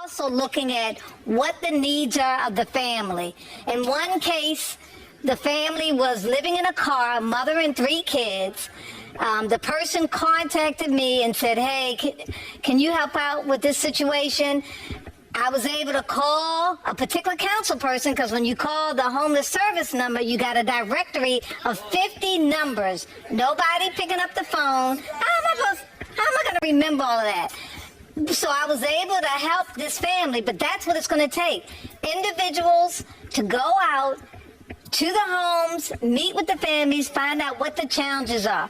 Also looking at what the needs are of the family. In one case, the family was living in a car, a mother and 3 kids. The person contacted me and said, hey, can you help out with this situation? I was able to call a particular council person, because when you call the homeless service number, you got a directory of 50 numbers. Nobody picking up the phone. How am I going to remember all of that? So I was able to help this family, but that's what it's going to take. Individuals to go out to the homes, meet with the families, find out what the challenges are.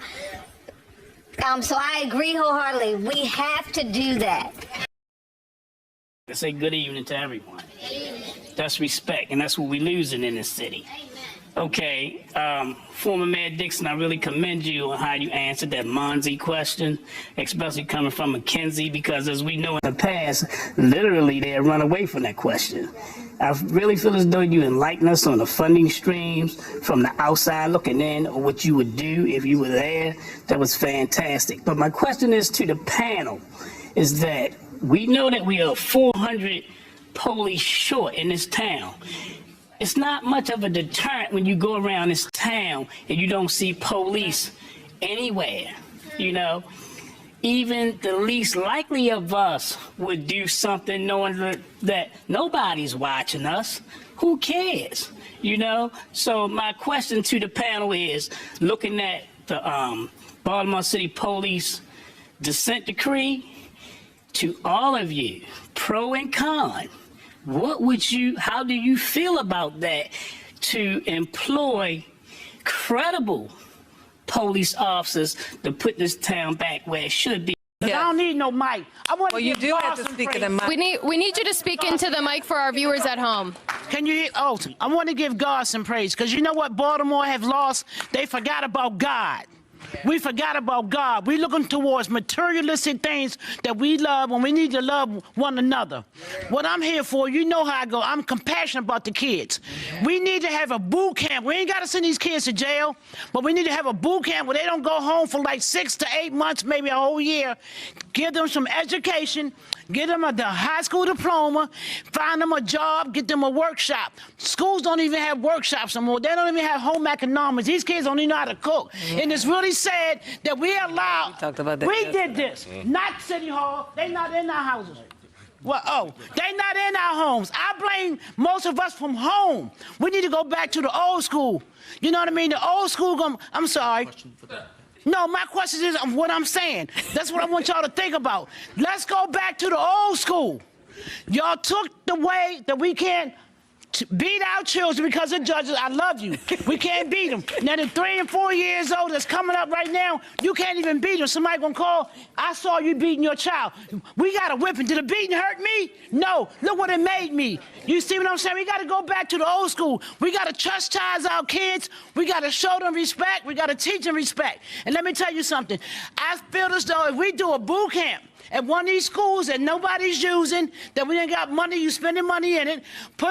So I agree wholeheartedly. We have to do that. I say good evening to everyone. That's respect, and that's what we're losing in this city. Okay, former Mayor Dixon, I really commend you on how you answered that Monzi question, especially coming from McKenzie, because as we know in the past, literally they had run away from that question. I really feel as though you enlightened us on the funding streams from the outside looking in, or what you would do if you were there. That was fantastic. But my question is to the panel, is that we know that we are 400 police short in this town. It's not much of a deterrent when you go around this town and you don't see police anywhere, you know. Even the least likely of us would do something knowing that nobody's watching us. Who cares, you know? So my question to the panel is, looking at the Baltimore City Police dissent decree, to all of you, pro and con, how do you feel about that, to employ credible police officers to put this town back where it should be? I don't need no mic. I want you do have to speak in the mic. We need you to speak into the mic for our viewers at home. Can you hear? Oh, I want to give God some praise, because you know what Baltimore have lost? They forgot about God. We forgot about God. We're looking towards materialistic things that we love when we need to love one another. What I'm here for, you know how I go. I'm compassionate about the kids. We need to have a boot camp. We ain't got to send these kids to jail, but we need to have a boot camp where they don't go home for like 6 to 8 months, maybe a whole year. Give them some education, get them the high school diploma, find them a job, get them a workshop. Schools don't even have workshops anymore. They don't even have home economics. These kids don't even know how to cook. And it's really sad that we allowed, we did this, not City Hall. They not in our houses. Well, they not in our homes. I blame most of us from home. We need to go back to the old school. You know what I mean? The old school, I'm sorry. No, my question is what I'm saying. That's what I want y'all to think about. Let's go back to the old school. Y'all took the way that we can't beat our children because of judges. I love you. We can't beat them. Now, the 3 and 4 years old that's coming up right now, you can't even beat them. Somebody gonna call, I saw you beating your child. We got a whipping. Did the beating hurt me? No. Look what it made me. You see what I'm saying? We got to go back to the old school. We got to chastise our kids. We got to show them respect. We got to teach them respect. And let me tell you something. I feel as though if we do a boot camp at one of these schools that nobody's using, that we ain't got money, you spending money in it,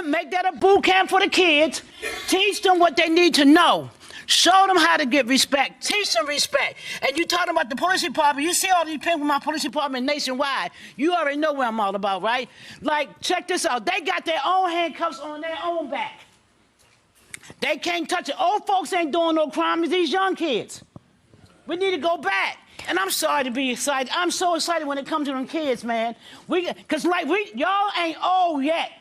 make that a boot camp for the kids, teach them what they need to know. Show them how to get respect. Teach them respect. And you talking about the police department. You see all these people in my police department nationwide. You already know what I'm all about, right? Like, check this out. They got their own handcuffs on their own back. They can't touch it. Old folks ain't doing no crime. It's these young kids. We need to go back. And I'm sorry to be excited. I'm so excited when it comes to them kids, man. Because like y'all ain't old yet.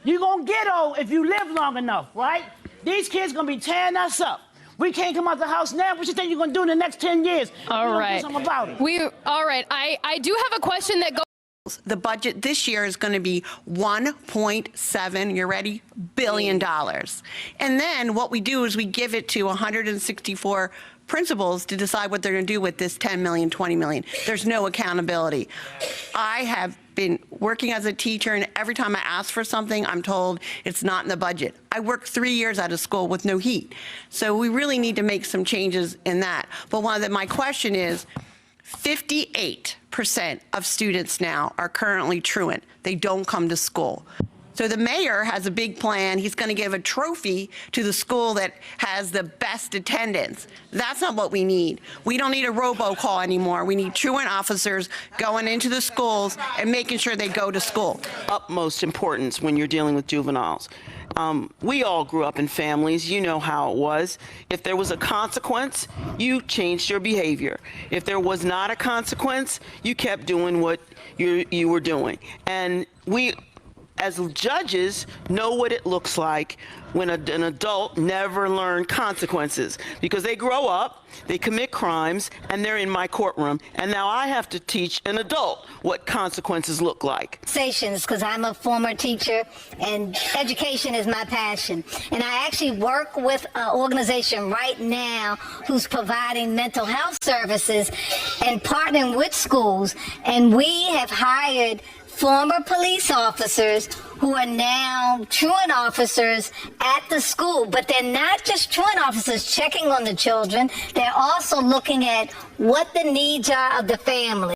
You're going to get old if you live long enough, right? These kids going to be tearing us up. We can't come out the house now. What you think you're going to do in the next 10 years? All right. Do something about it. All right. I do have a question that goes. The budget this year is going to be $1.7, you ready, billion dollars. And then what we do is we give it to 164 principals to decide what they're going to do with this 10 million, 20 million. There's no accountability. I have been working as a teacher, and every time I ask for something, I'm told it's not in the budget. I worked 3 years out of school with no heat. So we really need to make some changes in that. But my question is, 58% of students now are currently truant. They don't come to school. So the mayor has a big plan. He's going to give a trophy to the school that has the best attendance. That's not what we need. We don't need a robocall anymore. We need truant officers going into the schools and making sure they go to school. Utmost importance when you're dealing with juveniles. We all grew up in families. You know how it was. If there was a consequence, you changed your behavior. If there was not a consequence, you kept doing what you were doing. And we, as judges, know what it looks like when an adult never learned consequences, because they grow up, they commit crimes, and they're in my courtroom, and now I have to teach an adult what consequences look like. Because I'm a former teacher and education is my passion. And I actually work with an organization right now who's providing mental health services and partnering with schools. And we have hired former police officers who are now truant officers at the school. But they're not just truant officers checking on the children. They're also looking at what the needs are of the family.